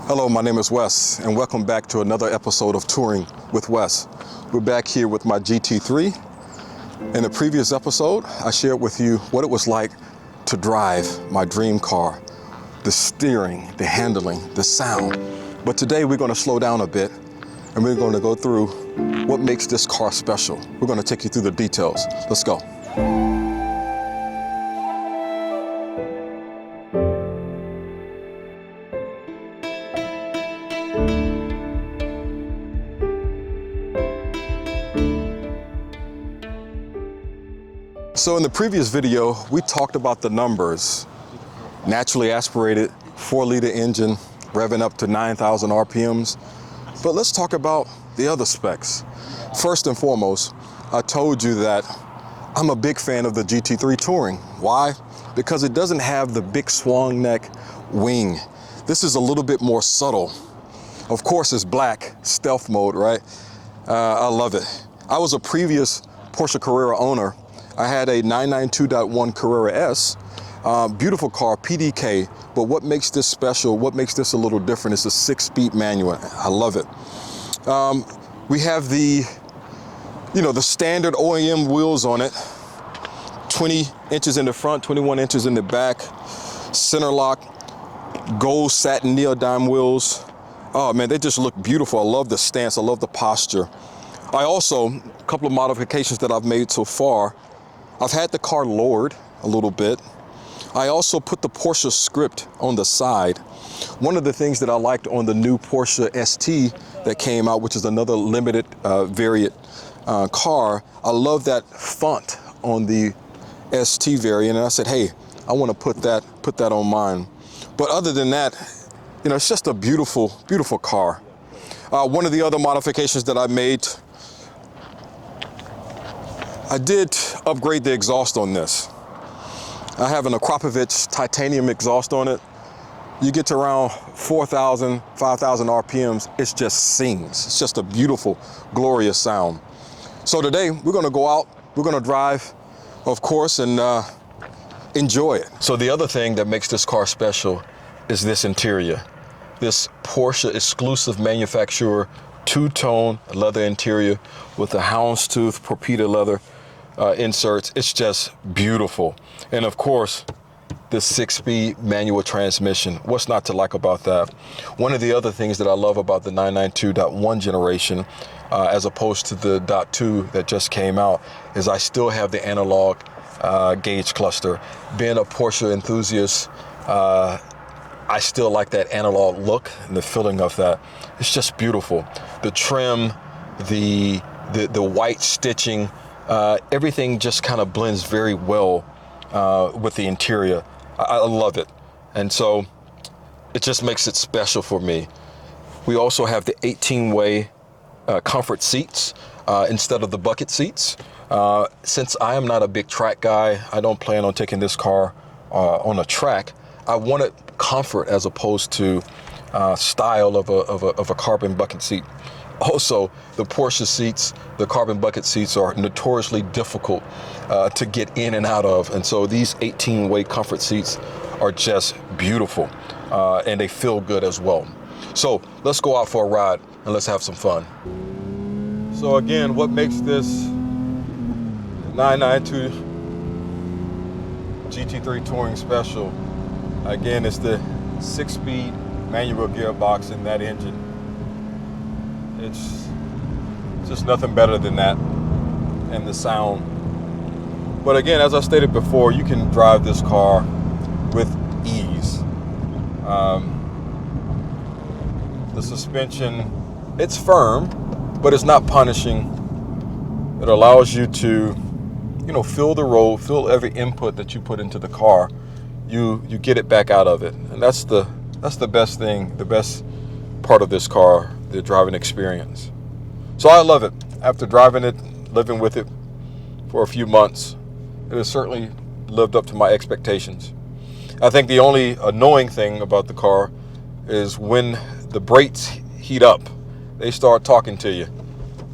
Hello, my name is Wes, and welcome back to another episode of Touring with Wes. We're back here with my GT3. In the previous episode, I shared with you what it was like to drive my dream car, the steering, the handling, the sound. But today we're going to slow down a bit, and we're going to go through what makes this car special. We're going to take you through the details. Let's go. So in the previous video, we talked about the numbers. Naturally aspirated, 4-liter engine, revving up to 9,000 RPMs. But let's talk about the other specs. First and foremost, I told you that I'm a big fan of the GT3 Touring. Why? Because it doesn't have the big swung neck wing. This is a little bit more subtle. Of course, it's black, stealth mode, right? I love it. I was a previous Porsche Carrera owner. I had a 992.1 Carrera S, beautiful car, PDK, but what makes this special, what makes this a little different is the 6-speed manual. I love it. We have the standard OEM wheels on it, 20 inches in the front, 21 inches in the back, center lock, gold satin neodyme wheels. Oh man, they just look beautiful. I love the stance, I love the posture. I also, a couple of modifications that I've made so far, I've had the car lowered a little bit. I also put the Porsche script on the side. One of the things that I liked on the new Porsche ST that came out, which is another limited variant car, I love that font on the ST variant, and I said, hey, I want to put that on mine. But other than that, it's just a beautiful, beautiful car. One of the other modifications that I made, I did upgrade the exhaust on this. I have an Akrapovic titanium exhaust on it. You get to around 4,000, 5,000 RPMs, it just sings. It's just a beautiful, glorious sound. So today, we're gonna go out, we're gonna drive, of course, and enjoy it. So the other thing that makes this car special is this interior. This Porsche exclusive manufacturer, two-tone leather interior with the houndstooth Porpita leather inserts. It's just beautiful. And of course, the 6-speed manual transmission. What's not to like about that? One of the other things that I love about the 992.1 generation, as opposed to the .2 that just came out, is I still have the analog gauge cluster. Being a Porsche enthusiast, I still like that analog look and the feeling of that. It's just beautiful. The trim, the white stitching, everything just kind of blends very well with the interior. I love it. And so it just makes it special for me. We also have the 18-way comfort seats instead of the bucket seats. Since I am not a big track guy, I don't plan on taking this car on a track. I wanted comfort as opposed to style of a carbon bucket seat. Also, the Porsche seats, the carbon bucket seats, are notoriously difficult to get in and out of. And so these 18-way comfort seats are just beautiful, and they feel good as well. So let's go out for a ride and let's have some fun. So again, what makes this 992 GT3 Touring special? Again, it's the 6-speed manual gearbox in that engine. It's just nothing better than that, and the sound. But again, as I stated before, you can drive this car with ease. The suspension, it's firm, but it's not punishing. It allows you to, feel the road, feel every input that you put into the car. You get it back out of it, and that's the best thing, the best part of this car, the driving experience. So I love it. After driving it, living with it for a few months, it has certainly lived up to my expectations. I think the only annoying thing about the car is when the brakes heat up, they start talking to you.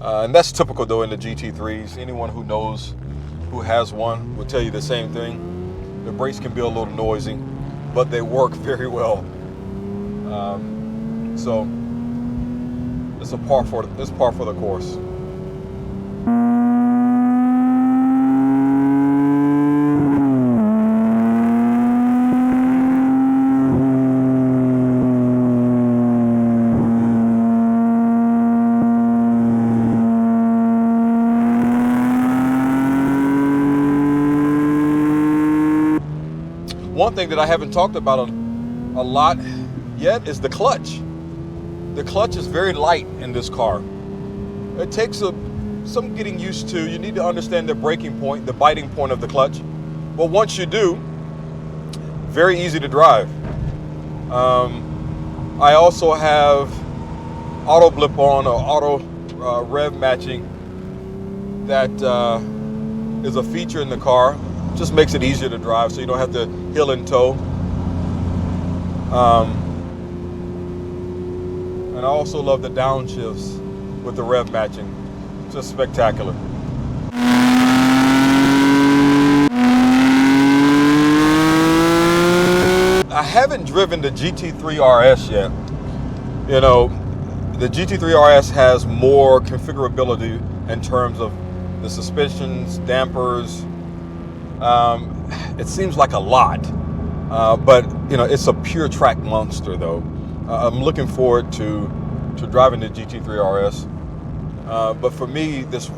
And that's typical though in the GT3s. Anyone who knows, who has one, will tell you the same thing. The brakes can be a little noisy, but they work very well. So it's par for the course. One thing that I haven't talked about a lot yet is the clutch. The clutch is very light in this car. It takes some getting used to. You need to understand the braking point, the biting point of the clutch. But once you do, very easy to drive. I also have auto blip on or auto rev matching. That is a feature in the car. Just makes it easier to drive, so you don't have to heel and toe. And I also love the downshifts with the rev matching. Just spectacular. I haven't driven the GT3 RS yet. You know, the GT3 RS has more configurability in terms of the suspensions, dampers. It seems like a lot, but you know, it's a pure track monster though. I'm looking forward to driving the GT3 RS. But for me, this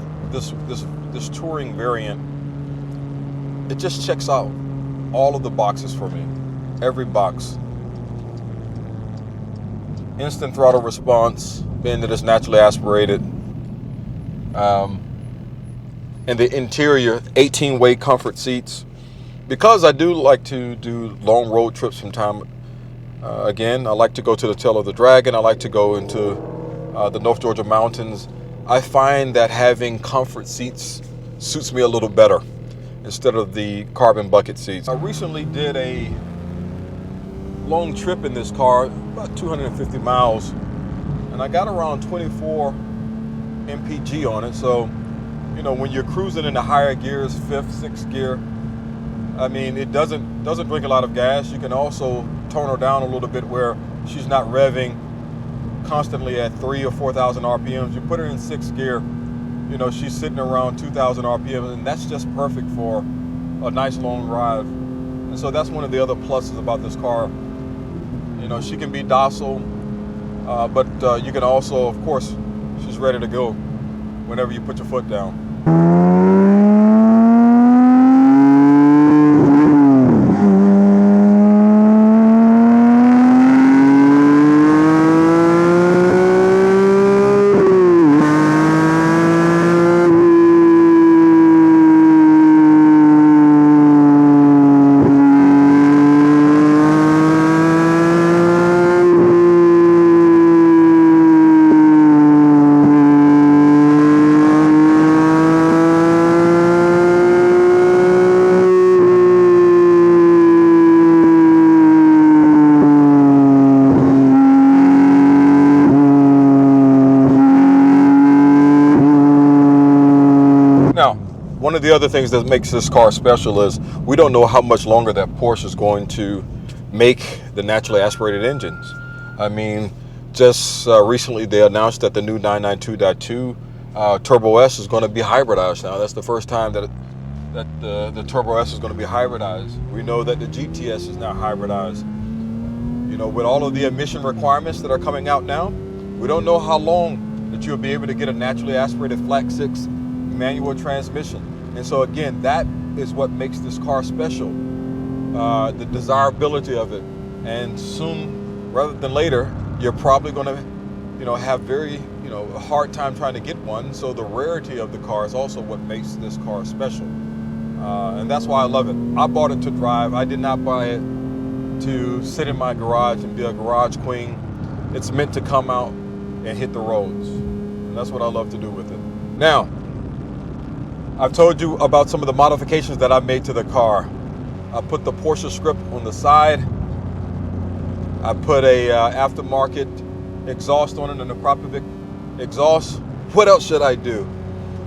touring variant, it just checks out all of the boxes for me. Every box. Instant throttle response, being that it's naturally aspirated. And the interior, 18-way comfort seats. Because I do like to do long road trips from time. Again, I like to go to the tail of the Dragon. I like to go into the North Georgia mountains. I find that having comfort seats suits me a little better instead of the carbon bucket seats. I recently did a long trip in this car, about 250 miles, and I got around 24 mpg on it. So, you know, when you're cruising in the higher gears, 5th, 6th gear, I mean, it doesn't drink a lot of gas. You can also tone her down a little bit where she's not revving constantly at 3,000 or 4,000 RPMs. You put her in 6th gear, you know, she's sitting around 2,000 RPMs, and that's just perfect for a nice long drive. And so that's one of the other pluses about this car. You know, she can be docile, but you can also, of course, she's ready to go whenever you put your foot down. One of the other things that makes this car special is we don't know how much longer that Porsche is going to make the naturally aspirated engines. I mean, just recently they announced that the new 992.2 Turbo S is going to be hybridized now. That's the first time that the Turbo S is going to be hybridized. We know that the GTS is now hybridized. You know, with all of the emission requirements that are coming out now, we don't know how long that you'll be able to get a naturally aspirated flat 6 manual transmission. And so again, that is what makes this car special, the desirability of it. And soon, rather than later, you're probably going to, you know, have very, you know, a hard time trying to get one. So the rarity of the car is also what makes this car special. And that's why I love it. I bought it to drive. I did not buy it to sit in my garage and be a garage queen. It's meant to come out and hit the roads. And that's what I love to do with it. Now, I've told you about some of the modifications that I made to the car. I put the Porsche script on the side. I put a aftermarket exhaust on it, and the proper exhaust. What else should I do?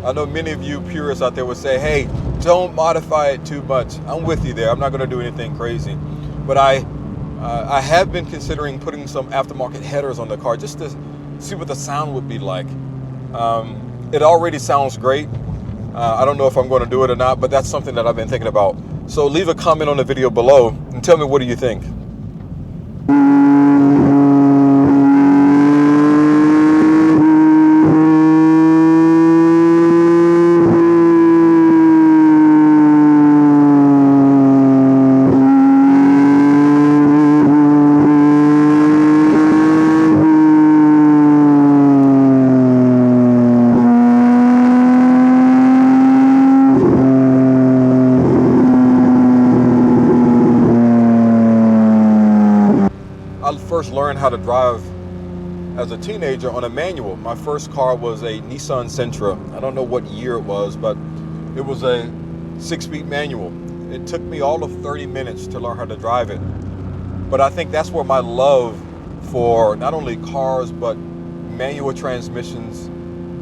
I know many of you purists out there would say, hey, don't modify it too much. I'm with you there. I'm not going to do anything crazy. But I I have been considering putting some aftermarket headers on the car just to see what the sound would be like. It already sounds great. I don't know if I'm going to do it or not, but that's something that I've been thinking about. So leave a comment on the video below and tell me, what do you think? I first learned how to drive as a teenager on a manual. My first car was a Nissan Sentra. I don't know what year it was, but it was a 6-speed manual. It took me all of 30 minutes to learn how to drive it. But I think that's where my love for not only cars, but manual transmissions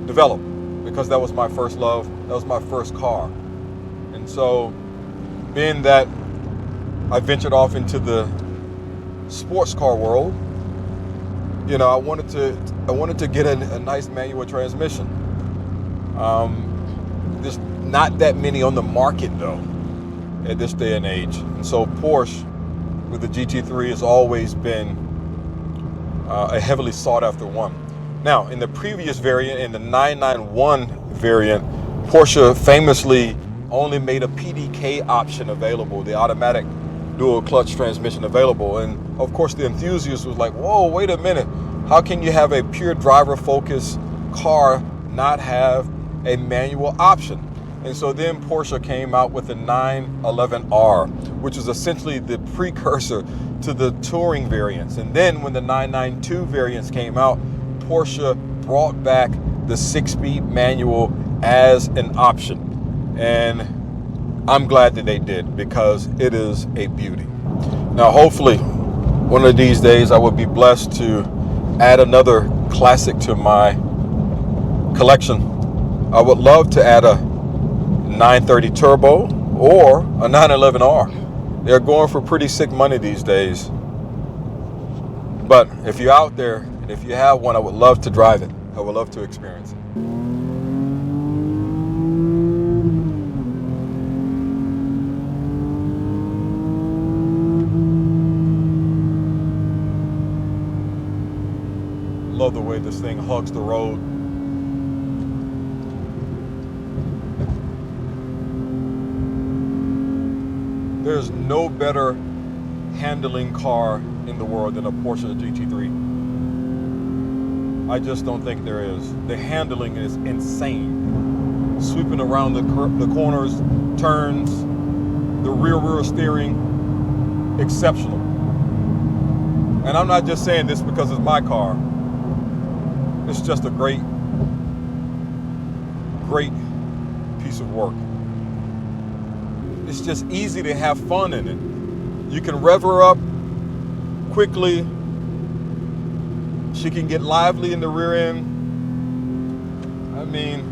developed, because that was my first love. That was my first car. And so, being that I ventured off into the sports car world, you know, I wanted to get a nice manual transmission. There's not that many on the market though at this day and age, and so Porsche with the GT3 has always been a heavily sought after one. Now, in the previous variant, in the 991 variant, Porsche famously only made a PDK option available, the automatic dual clutch transmission available. And of course the enthusiast was like, whoa, wait a minute, how can you have a pure driver focused car not have a manual option? And so then Porsche came out with the 911R, which is essentially the precursor to the Touring variants. And then when the 992 variants came out, Porsche brought back the 6-speed manual as an option. And I'm glad that they did, because it is a beauty. Now, hopefully, one of these days I will be blessed to add another classic to my collection. I would love to add a 930 Turbo or a 911R. They're going for pretty sick money these days. But if you're out there and if you have one, I would love to drive it. I would love to experience it. Love the way this thing hugs the road. There's no better handling car in the world than a Porsche GT3. I just don't think there is. The handling is insane. Sweeping around the corners, turns, the rear steering, exceptional. And I'm not just saying this because it's my car. It's just a great piece of work. It's just easy to have fun in it. You can rev her up quickly. She can get lively in the rear end. I mean,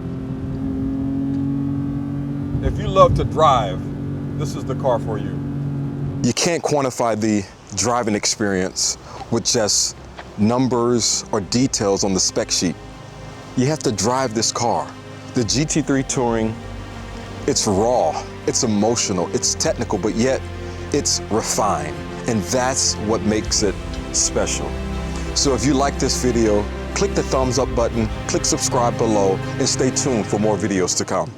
if you love to drive, this is the car for you. You can't quantify the driving experience with just numbers or details on the spec sheet. You have to drive this car. The GT3 Touring, it's raw, it's emotional, it's technical, but yet it's refined. And that's what makes it special. So if you like this video, click the thumbs up button, click subscribe below, and stay tuned for more videos to come.